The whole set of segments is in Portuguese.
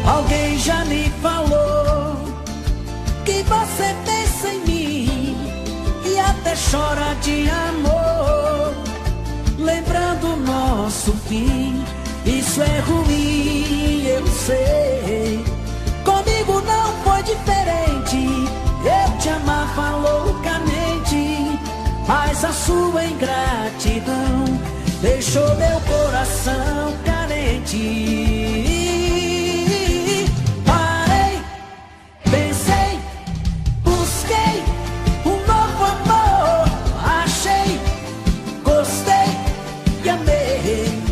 Alguém já me falou que você pensa em mim e até chora de amor, lembrando nosso fim. Isso é ruim, eu sei. Comigo não foi diferente. Eu te amava loucamente, mas a sua ingratidão deixou meu coração carente. Parei, pensei, busquei um novo amor. Achei, gostei e amei,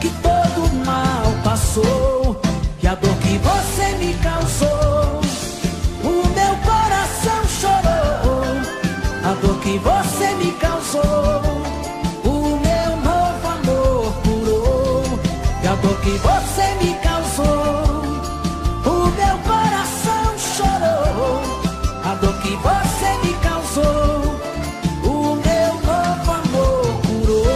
que todo mal passou, e a dor que você me causou, o meu coração chorou. A dor que você me causou, o meu novo amor curou. E a dor que você me causou, o meu coração chorou. A dor que você me causou, o meu novo amor curou.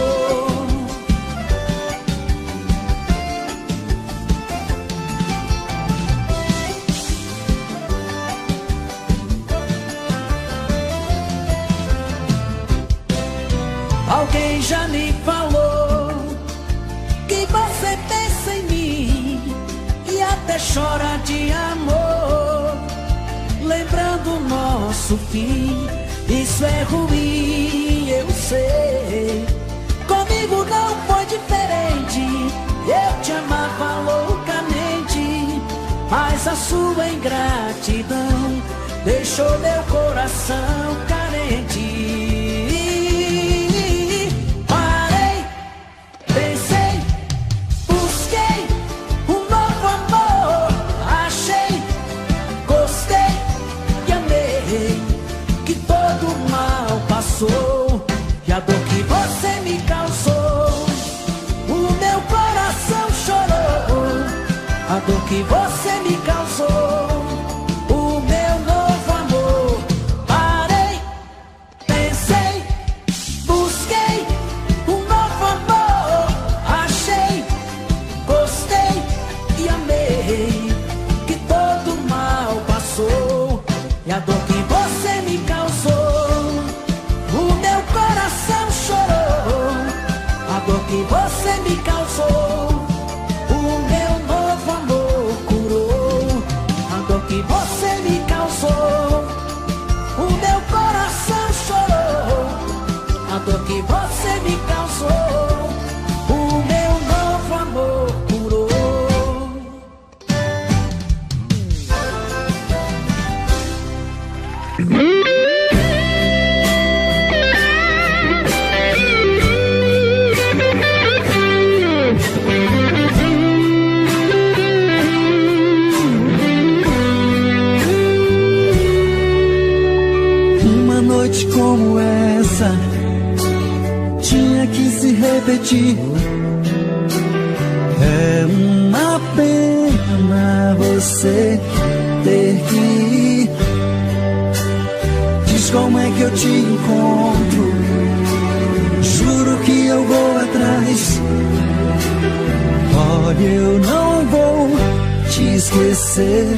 Alguém já me falou que você pensa em mim e até chora de amor, lembrando nosso fim. Isso é ruim, eu sei. Comigo não foi diferente. Eu te amava loucamente, mas a sua ingratidão deixou meu coração carente. E a dor que você me causou, o meu coração chorou. A dor que você me causou, o meu novo amor. Parei, pensei, busquei um novo amor. Achei, gostei e amei, que todo mal passou. E a dor que você me causou, que você me causou, o meu novo amor curou. A dor que você me causou, o meu coração chorou. A dor que você me causou, o meu novo amor curou. Como essa tinha que se repetir. É uma pena você ter que ir. Diz como é que eu te encontro. Juro que eu vou atrás. Olha, eu não vou te esquecer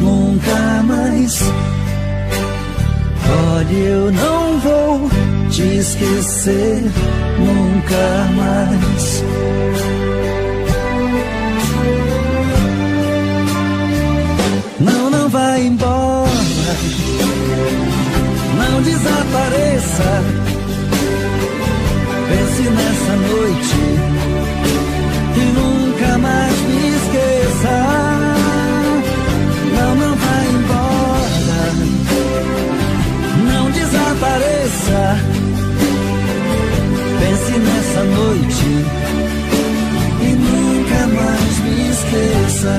nunca mais. Olha, eu não vou te esquecer nunca mais. Não, não vai embora, não desapareça. Pense nessa noite e nunca mais me esqueça. Não, não vai embora, não desapareça. Pense nessa noite e nunca mais me esqueça.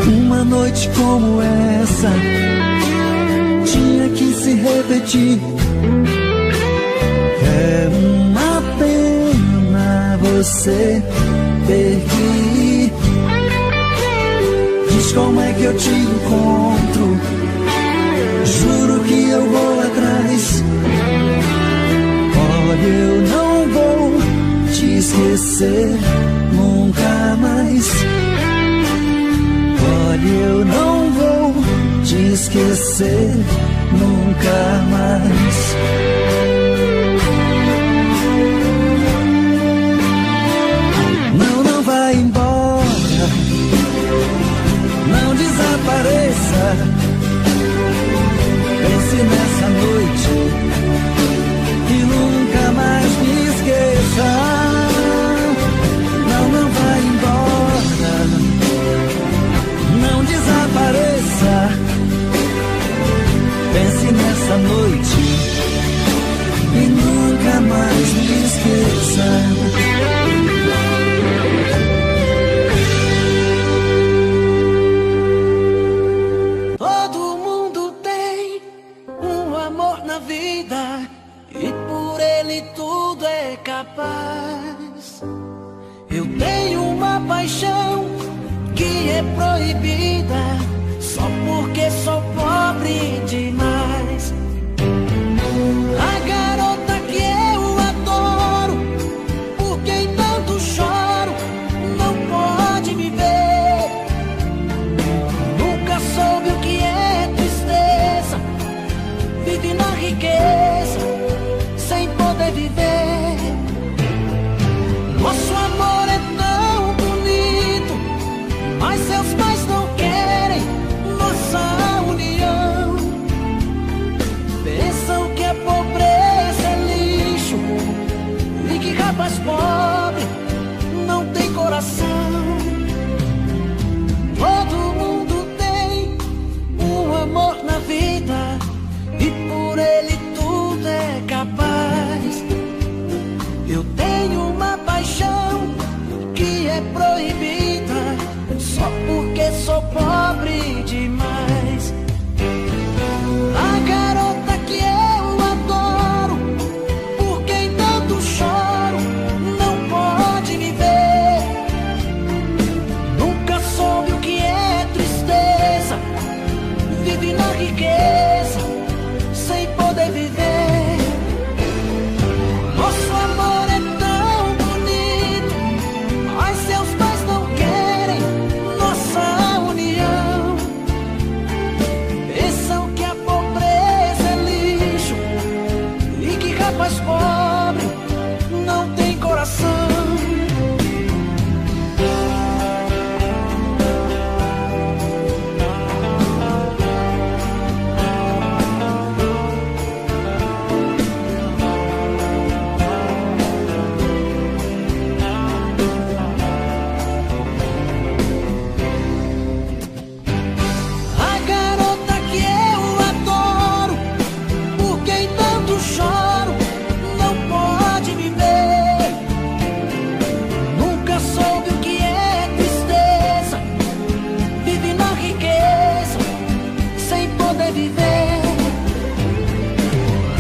Uma noite como essa tinha que se repetir. É uma pena você ter que ir. Diz como é que eu te encontro. Juro que eu vou atrás. Olha, eu não vou esquecer nunca mais. Olha, eu não vou te esquecer nunca mais. Não, não vai embora, não desapareça. Pense nessa noite e nunca mais me esqueça. Não, não vai embora, não desapareça. Pense nessa noite e nunca mais me esqueça. Todo mundo tem um amor na vida e por ele tudo é capaz. Eu tenho uma paixão que é proibida só porque sou pobre demais. A garota que eu adoro, por quem tanto choro, não pode me ver. Nunca soube o que é tristeza, vive na riqueza sem poder viver. Nosso amor é tão bonito, mas seus pais não querem nossa união. Pensam que a pobreza é lixo e que rapaz pobre não tem coração. Todo mundo tem um amor na vida e por ele tudo é capaz. Eu tenho uma paixão que é proibida só porque sou pobre demais. A garota que eu adoro, por quem tanto choro, não pode me ver. Nunca soube o que é tristeza, vive na riqueza sem poder viver. Nosso amor é tão bonito, mas seus pais não querem nossa união. Pensam que a pobreza é lixo e que rapaz pobre não tem coração. A garota que eu adoro, por quem tanto choro, não pode me ver. Nunca soube o que é tristeza, vive na riqueza sem poder viver.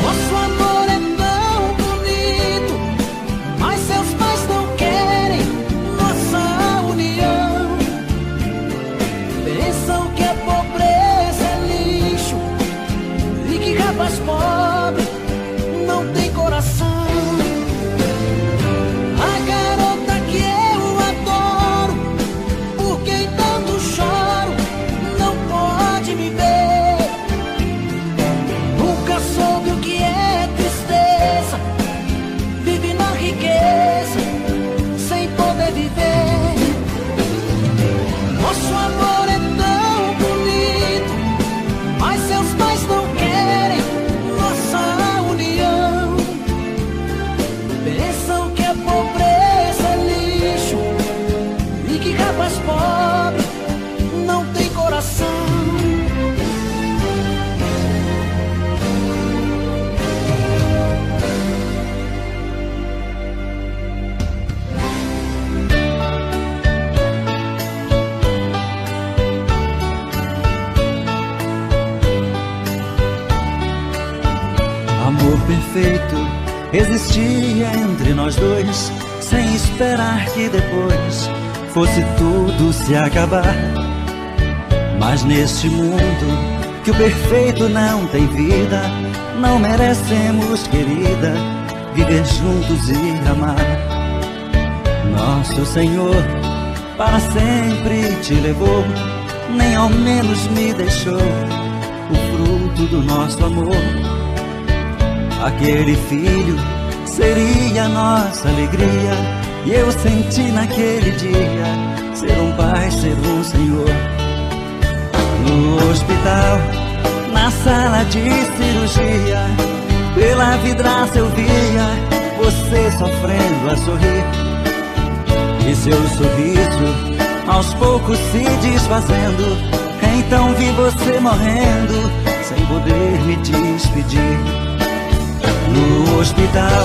Nosso amor é tão bonito, mas seus pais não querem nossa união. Pensam que a pobreza é lixo e que rapaz pobre não tem coração. A garota que eu adoro, por quem tanto choro, não pode me ver. Nunca soube o que é tristeza, vive na riqueza sem poder viver. Nosso amor é tão bonito, mas seus pais não querem nossa união. Pensam que a pobreza é lixo e que rapaz pobre não tem coração. Amor perfeito existia entre nós dois, sem esperar que depois fosse tudo se acabar. Mas neste mundo que o perfeito não tem vida, não merecemos, querida, viver juntos e amar. Nosso Senhor para sempre te levou, nem ao menos me deixou o fruto do nosso amor. Aquele filho seria nossa alegria, e eu senti naquele dia ser um pai, ser um Senhor. No hospital, na sala de cirurgia, pela vidraça eu via você sofrendo a sorrir, e seu sorriso aos poucos se desfazendo. Então vi você morrendo sem poder me despedir. No hospital,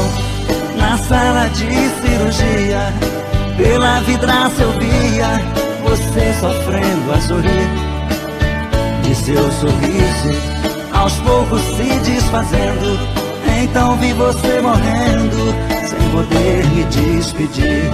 na sala de cirurgia, pela vidraça eu via você sofrendo a sorrir, e seu sorriso aos poucos se desfazendo. Então vi você morrendo sem poder me despedir.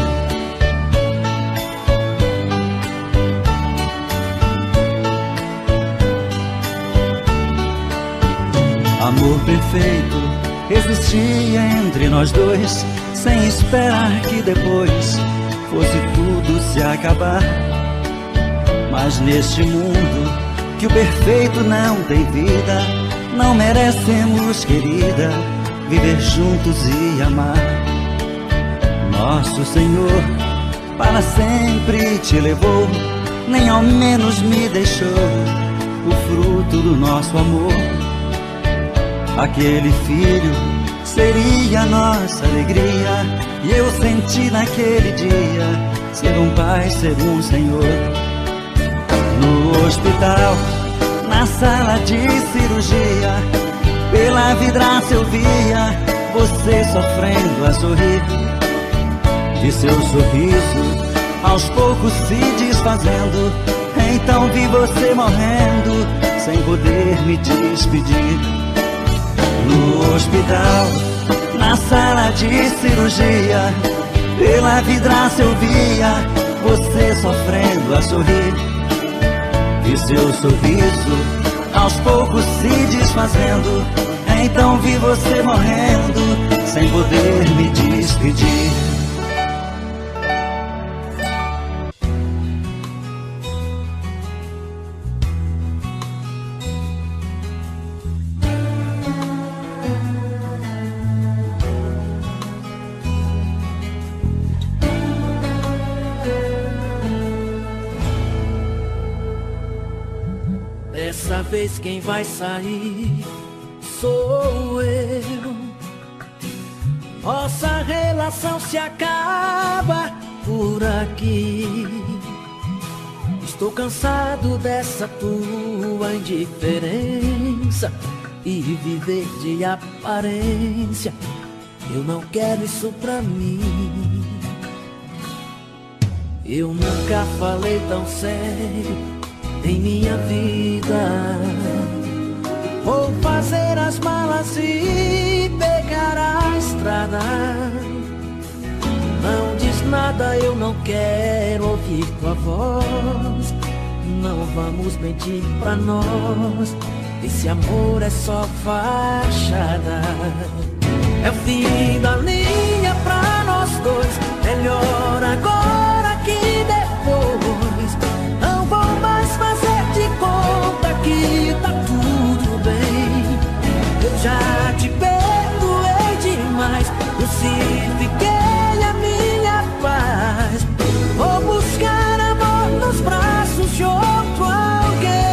Amor perfeito existia entre nós dois, sem esperar que depois fosse tudo se acabar. Mas neste mundo que o perfeito não tem vida, não merecemos, querida, viver juntos e amar. Nosso Senhor para sempre te levou, nem ao menos me deixou o fruto do nosso amor. Aquele filho seria nossa alegria, e eu senti naquele dia ser um pai, ser um Senhor. No hospital, na sala de cirurgia, pela vidraça eu via você sofrendo a sorrir, e seu sorriso aos poucos se desfazendo. Então vi você morrendo sem poder me despedir. No hospital, na sala de cirurgia, pela vidraça eu via você sofrendo a sorrir, e seu sorriso aos poucos se desfazendo. Então vi você morrendo sem poder me despedir. Dessa vez quem vai sair sou eu. Nossa relação se acaba por aqui. Estou cansado dessa tua indiferença e viver de aparência. Eu não quero isso pra mim. Eu nunca falei tão sério em minha vida. Vou fazer as malas e pegar a estrada. Não diz nada, eu não quero ouvir tua voz. Não vamos mentir pra nós, esse amor é só fachada. É o fim da linha pra nós dois. Melhor agora que depois. Não vou mais fazer de conta que tá tudo bem. Eu já te perdoei demais, crucifiquei a minha paz. Vou buscar amor nos braços de outro alguém.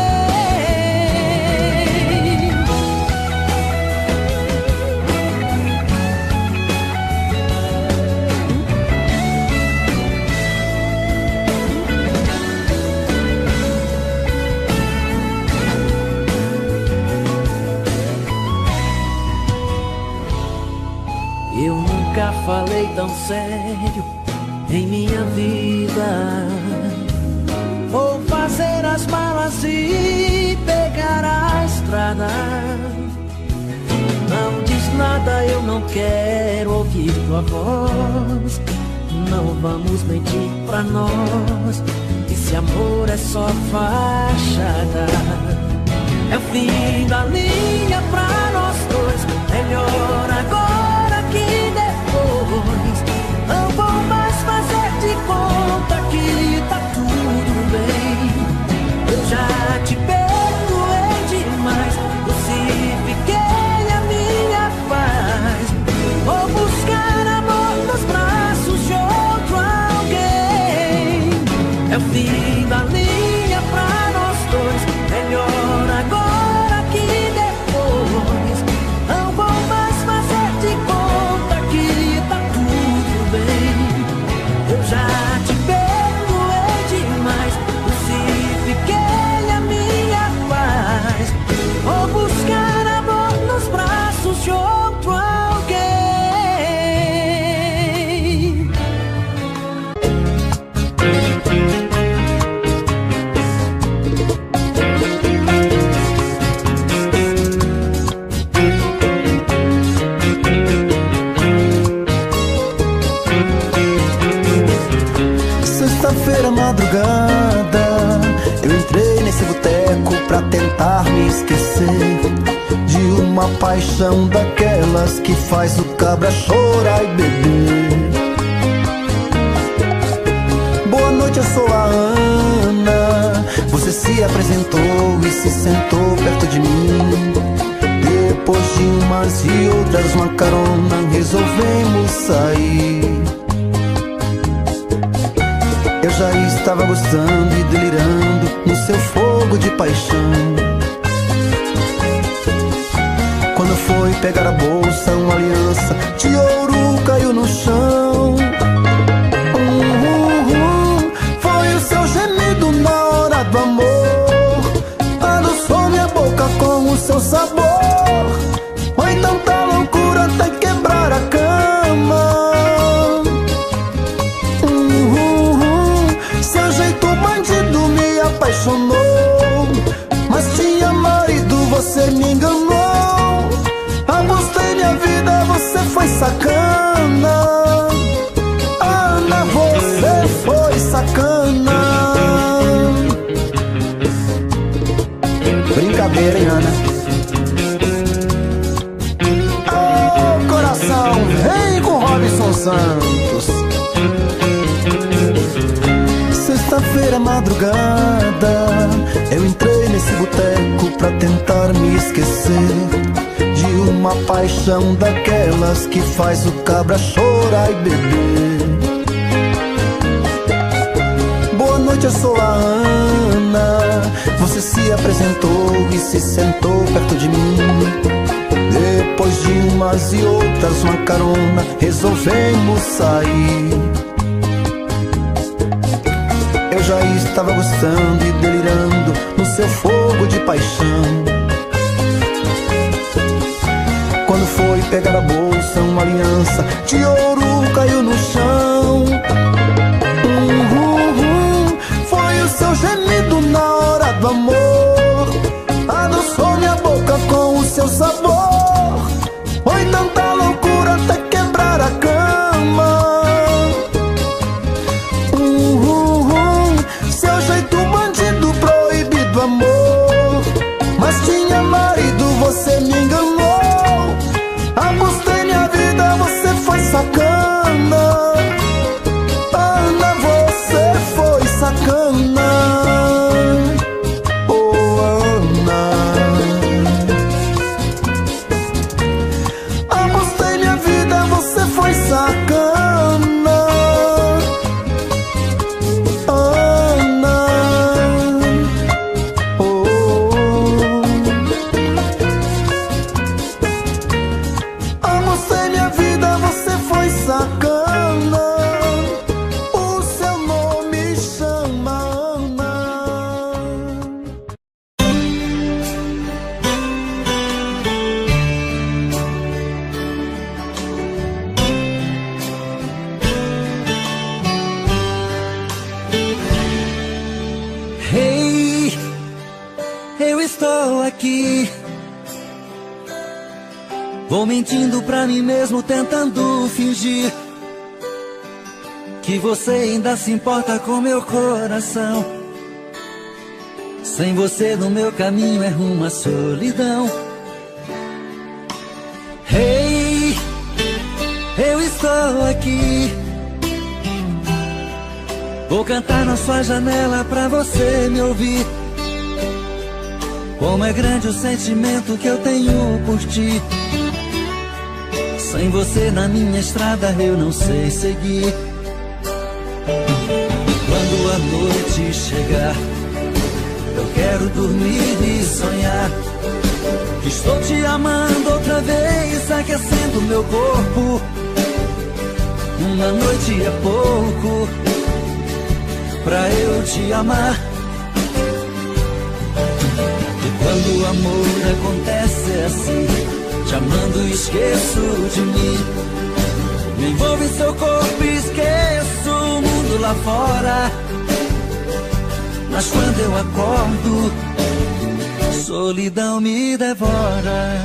Eu nunca falei tão sério em minha vida. Vou fazer as malas e pegar a estrada. Não diz nada, eu não quero ouvir tua voz. Não vamos mentir pra nós, esse amor é só fachada. É o fim da linha pra nós dois. Melhor agora que depois. Não vou mais fazer É o fim da linha pra nós dois. Melhor agora que depois. Não vou mais fazer de conta que tá tudo bem. Eu já te perdoei demais. Crucifiquei a minha paz. Vou buscar amor nos braços de outro alguém. Sexta-feira, madrugada, eu entrei nesse boteco pra tentar me esquecer de uma paixão daquelas que faz o cabra chorar e beber. Boa noite, eu sou a Ana. Você se apresentou e se sentou perto de mim. Depois de umas e outras uma carona, resolvemos sair. Eu já estava gostando e delirando no seu fogo de paixão. Quando foi pegar a bolsa, uma aliança de ouro caiu no chão. Foi o seu gemido na hora do amor. Adoçou minha boca com o seu sabor. Foi tanta loucura até quebrar a cama. Seu jeito bandido me apaixonou. Mas tinha marido, você me enganou. Apostei minha vida, você foi sacana. Ana, você foi sacana. Brincadeira, hein, Ana? Oh, coração, vem com Robson Santos. Sexta-feira, madrugada, eu entrei nesse boteco pra tentar me esquecer de uma paixão daquelas que faz o cabra chorar e beber. Boa noite, eu sou a Ana. Você se apresentou e se sentou perto de mim. Depois de umas e outras uma carona, resolvemos sair. Eu já estava gostando e delirando no seu fogo de paixão. Quando foi pegar a bolsa, uma aliança de ouro caiu no chão. Foi o seu gemido na hora do amor. Adoçou minha boca com o seu sabor. Foi tanta loucura até quebrar a cama. Seu jeito bandido, proibido amor. Mas tinha marido, você me enganou. Apostei minha vida, você foi sacana. Ana, você foi sacana. Oh, Ana. Apostei minha vida, você foi sacana. Ana. Oh. Apostei minha vida, você foi sacana. O seu nome chama Ana. Hey, eu estou aqui. Vou mentindo pra mim mesmo, tentando fingir que você ainda se importa com meu coração. Sem você no meu caminho é rumo à solidão. Hey, eu estou aqui. Vou cantar na sua janela pra você me ouvir. Como é grande o sentimento que eu tenho por ti. Sem você na minha estrada eu não sei seguir. Quando quando a noite chegar, eu quero dormir e sonhar que estou te amando outra vez, aquecendo meu corpo. Uma noite é pouco pra eu te amar. E quando o amor acontece é assim, te amando esqueço de mim. Me envolvo em seu corpo e esqueço o mundo lá fora. Mas quando eu acordo, solidão me devora.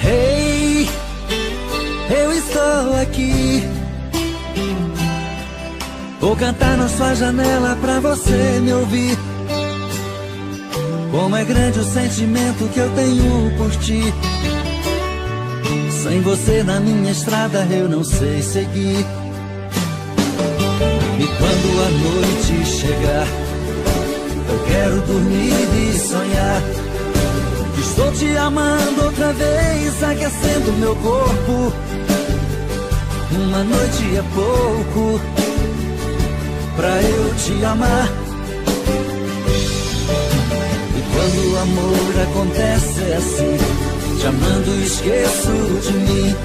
Hey, eu estou aqui. Vou cantar na sua janela pra você me ouvir. Como é grande o sentimento que eu tenho por ti. Sem você na minha estrada eu não sei seguir. E quando a noite chegar, eu quero dormir e sonhar que estou te amando outra vez, aquecendo meu corpo. Uma noite é pouco pra eu te amar. Quando o amor acontece é assim, te amando esqueço de mim.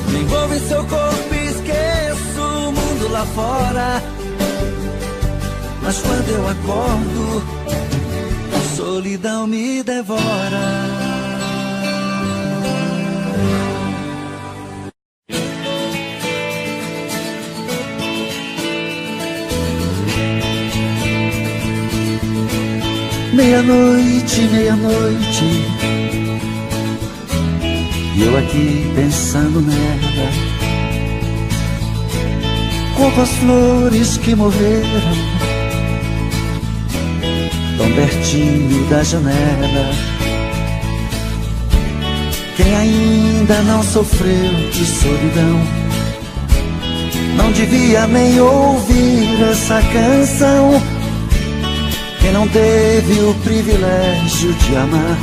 Me envolvo em seu corpo e esqueço o mundo lá fora. Mas quando eu acordo, a solidão me devora. Meia-noite, meia-noite, e eu aqui pensando nela, como as flores que morreram, tão pertinho da janela. Quem ainda não sofreu de solidão, não devia nem ouvir essa canção. Quem não teve o privilégio de amar,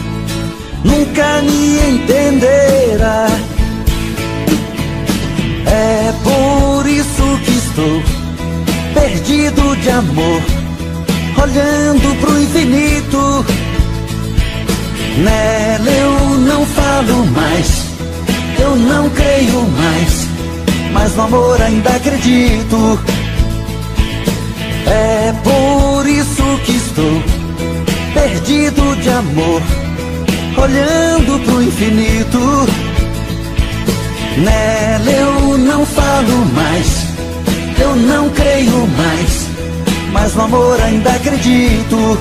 nunca me entenderá. É por isso que estou perdido de amor, olhando pro infinito. Nela eu não falo mais, eu não creio mais, mas no amor ainda acredito. É por isso que estou perdido de amor, olhando pro infinito. Nela eu não falo mais, eu não creio mais, mas no amor ainda acredito.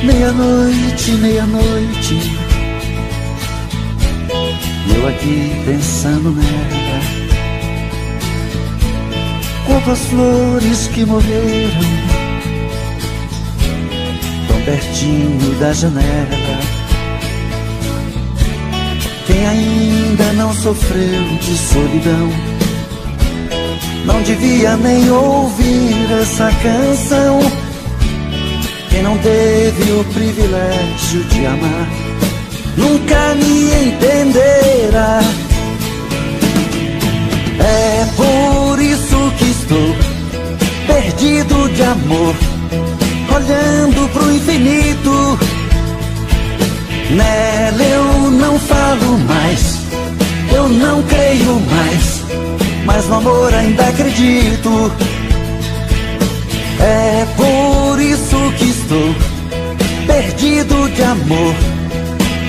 Meia-noite, meia-noite, eu aqui pensando nela, como as flores que morreram, tão pertinho da janela. Quem ainda não sofreu de solidão, não devia nem ouvir essa canção. Quem não teve o privilégio de amar, nunca me entenderá. É por isso que estou perdido de amor, olhando pro infinito. Nela eu não falo mais, eu não creio mais, mas no amor ainda acredito. É por isso que estou perdido de amor,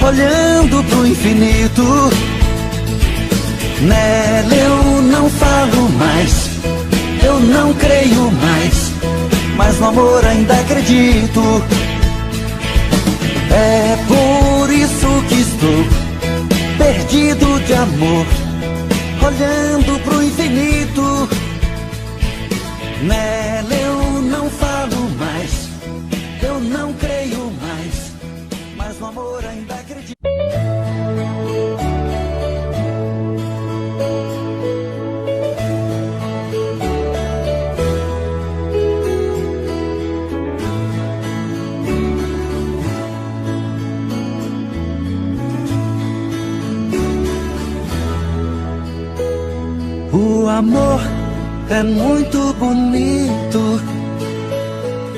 olhando pro infinito. Nela eu não falo mais, eu não creio mais, mas no amor ainda acredito. É por isso que estou perdido de amor, olhando pro infinito. Nela eu não falo mais, eu não creio mais, mas no amor ainda acredito. O amor é muito bonito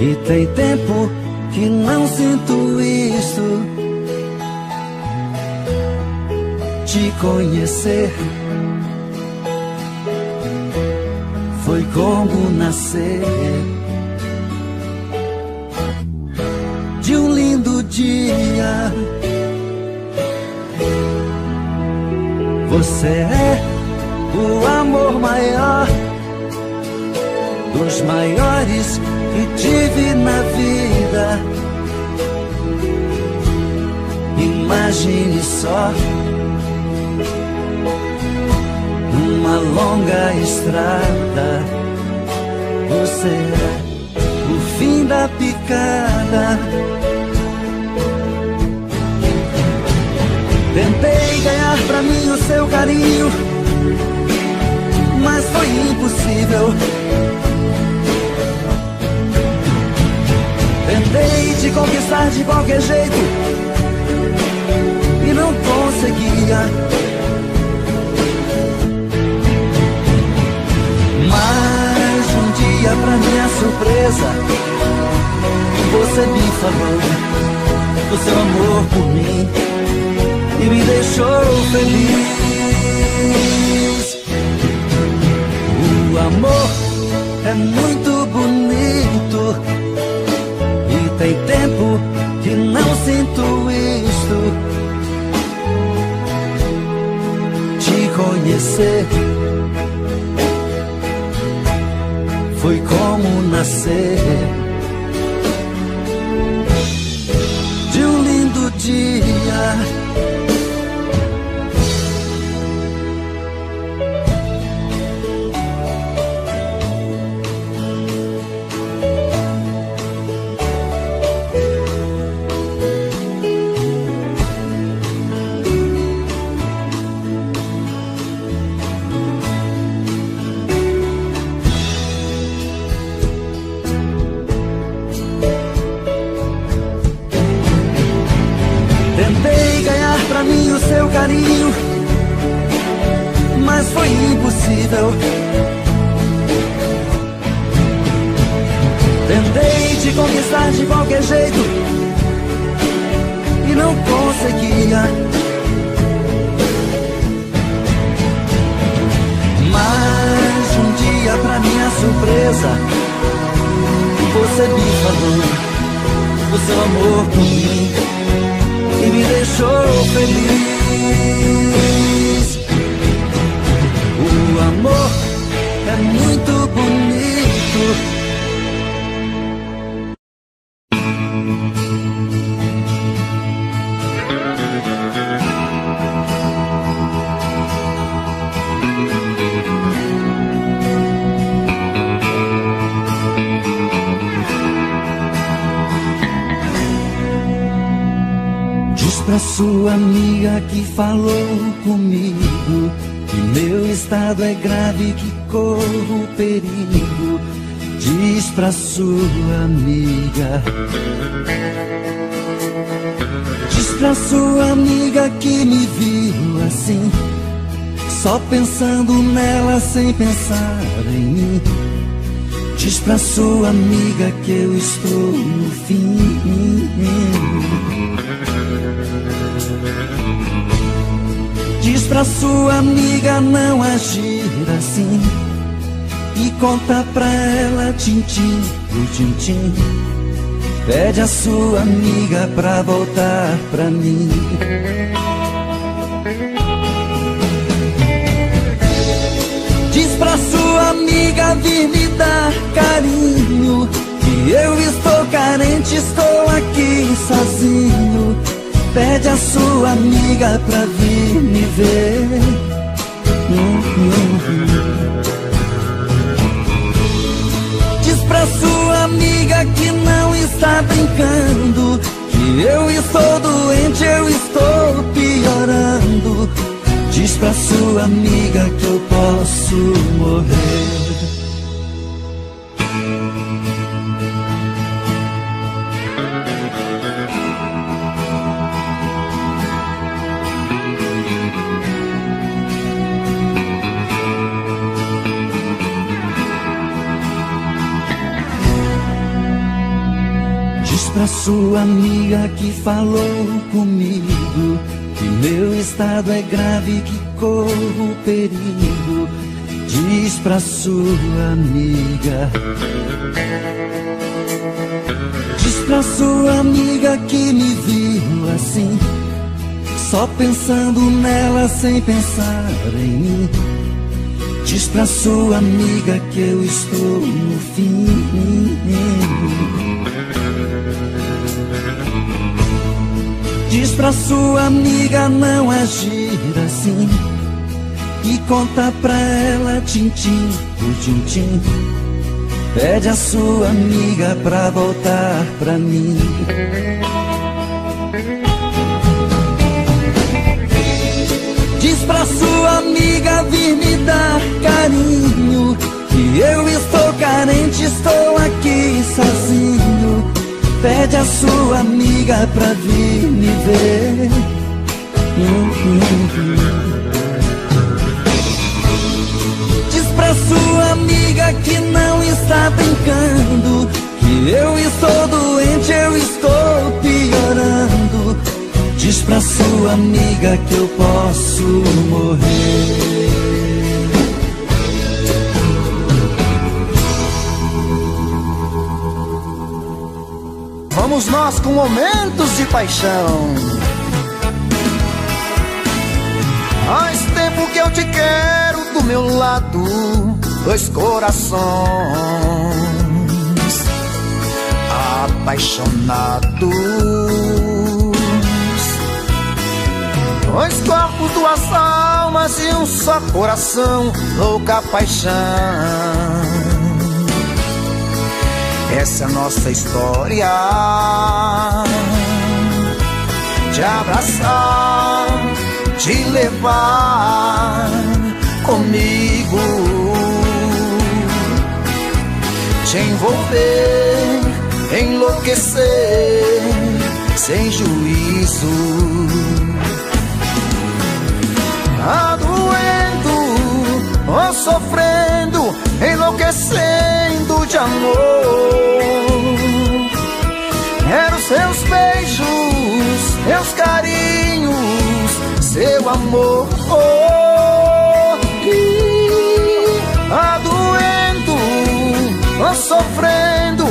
e tem tempo que não sinto isso. Te conhecer foi como nascer de um lindo dia. Você é o amor maior dos maiores que tive na vida. Imagine só uma longa estrada. Você é o fim da picada. Tentei ganhar pra mim o seu carinho, mas foi impossível. Tentei te conquistar de qualquer jeito e não conseguia. Mas um dia, pra minha surpresa, você me falou do seu amor por mim e me deixou feliz. O amor é muito bonito e tem tempo que não sinto isto. Te conhecer foi como nascer de um lindo dia. Tentei ganhar pra mim o seu carinho, mas foi impossível. Tentei te conquistar de qualquer jeito e não conseguia. Mas um dia, pra minha surpresa, você me falou do seu amor por mim e me deixou feliz. O amor é muito bonito. Pra sua amiga que falou comigo que meu estado é grave, que corro perigo. Diz pra sua amiga, diz pra sua amiga que me viu assim, só pensando nela sem pensar em mim. Diz pra sua amiga que eu estou no fim. Diz pra sua amiga não agir assim e conta pra ela tintim por tintim. Pede a sua amiga pra voltar pra mim. Diz pra sua amiga vir me dar carinho, que eu estou carente, estou aqui sozinho. Pede a sua amiga pra vir me ver. eu estou doente, eu estou piorando. Diz pra sua amiga que eu posso morrer. Diz pra sua amiga que falou comigo que meu estado é grave, que corro perigo. Diz pra sua amiga. Diz pra sua amiga que me viu assim, só pensando nela sem pensar em mim. Diz pra sua amiga que eu estou no fim. Diz pra sua amiga não agir assim, e conta pra ela tintim por tintim. Pede a sua amiga pra voltar pra mim. Diz pra sua amiga vir me dar carinho, que eu estou carente, estou aqui sozinho. Pede a sua amiga pra vir me ver. Diz pra sua amiga que não está brincando, que eu estou doente, eu estou piorando. Diz pra sua amiga que eu posso morrer. Vamos nós com momentos de paixão. Faz tempo que eu te quero do meu lado, dois corações apaixonados, dois corpos, duas almas e um só coração, louca paixão. Essa é a nossa história, te abraçar, te levar comigo, te envolver, enlouquecer sem juízo. Tá doendo ou sofrendo, enlouquecendo de amor. Quero seus beijos, seus carinhos, seu amor. Tá doendo ou sofrendo,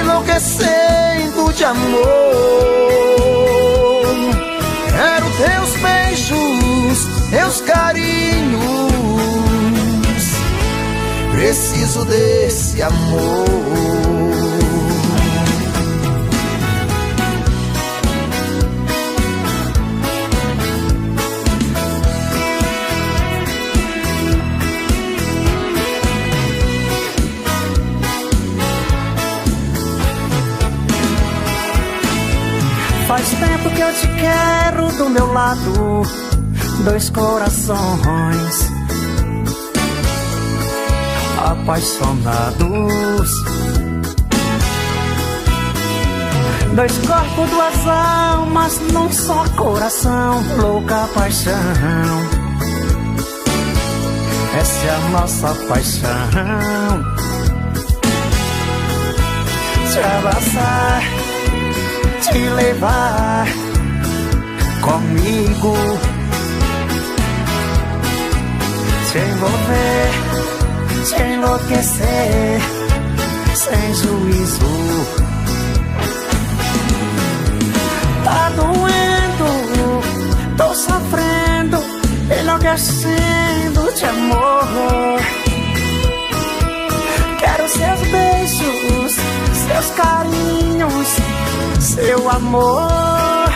enlouquecendo de amor. Quero teus beijos, teus carinhos, preciso desse amor. Faz tempo que eu te quero do meu lado, dois corações apaixonados, dois corpos, duas almas num só coração, louca paixão. Essa é a nossa paixão, te abraçar, te levar comigo, te envolver, te enlouquecer sem juízo. Tá doendo, tô sofrendo, enlouquecendo de amor. Quero seus beijos, seus carinhos, seu amor.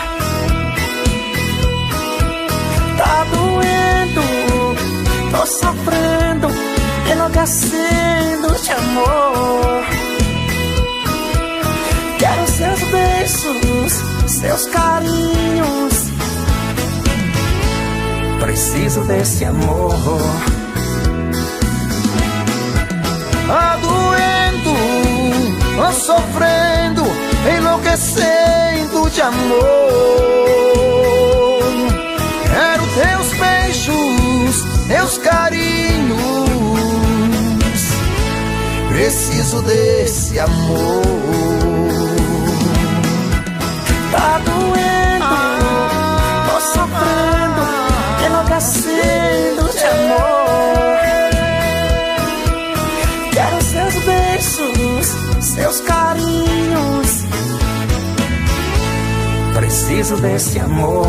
Tá doendo, tô sofrendo, enlouquecendo de amor. Quero seus beijos, seus carinhos. Preciso desse amor. Doendo, sofrendo, enlouquecendo de amor. Quero teus beijos, teus carinhos. Preciso desse amor. Tá doendo, tô sofrendo, enlouquecendo de amor. Quero seus beijos, seus carinhos. Preciso desse amor.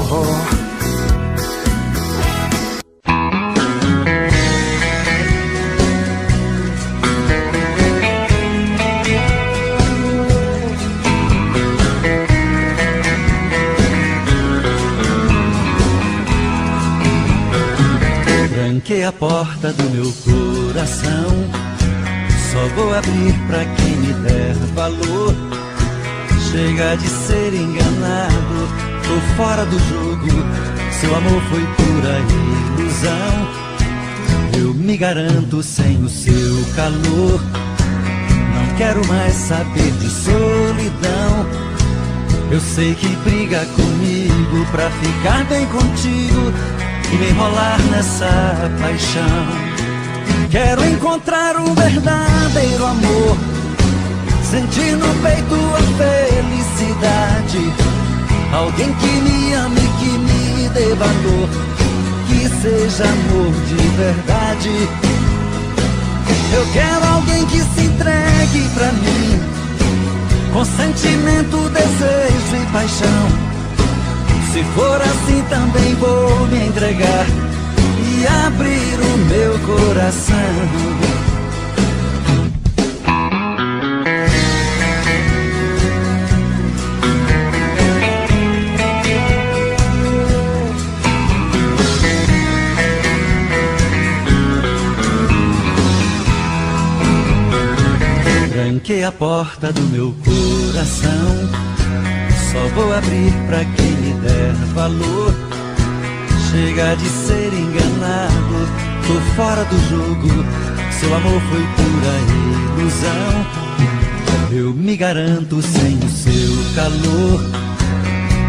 Tranquei a porta do meu coração, só vou abrir pra quem me der valor. Chega de ser enganado, tô fora do jogo. Seu amor foi pura ilusão. Eu me garanto sem o seu calor. Não quero mais saber de solidão. Eu sei que briga comigo pra ficar bem contigo e me enrolar nessa paixão. Quero encontrar um verdadeiro amor, sentir no peito a felicidade. Alguém que me ame, que me dê valor, que seja amor de verdade. Eu quero alguém que se entregue pra mim, com sentimento, desejo e paixão. Se for assim também vou me entregar e abrir o meu coração. Tranquei a porta do meu coração, só vou abrir pra quem me der valor. Chega de ser enganado, tô fora do jogo. Seu amor foi pura ilusão. Eu me garanto sem o seu calor.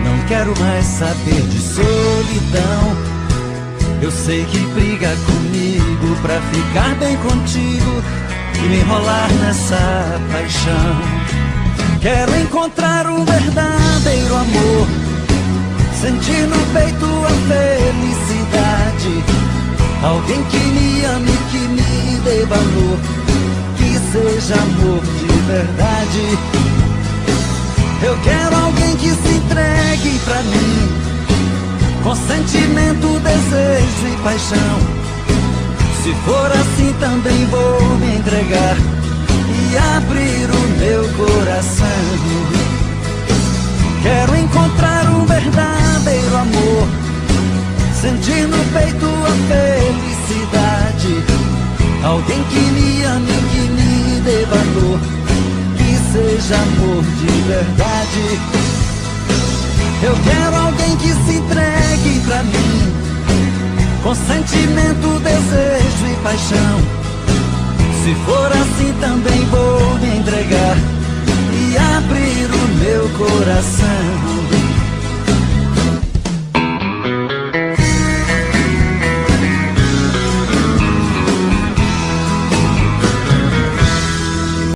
Não quero mais saber de solidão. Eu sei que briga comigo pra ficar bem contigo e me enrolar nessa paixão. Quero encontrar um verdadeiro amor, sentir no peito a felicidade. Alguém que me ame, que me dê valor, que seja amor de verdade. Eu quero alguém que se entregue pra mim, com sentimento, desejo e paixão. Se for assim também vou me entregar e abrir o meu coração. Quero encontrar um verdadeiro amor, sentir no peito a felicidade. Alguém que me ame, que me dê valor, que seja amor de verdade. Eu quero alguém que se entregue pra mim, com sentimento, desejo e paixão. Se for assim também vou me entregar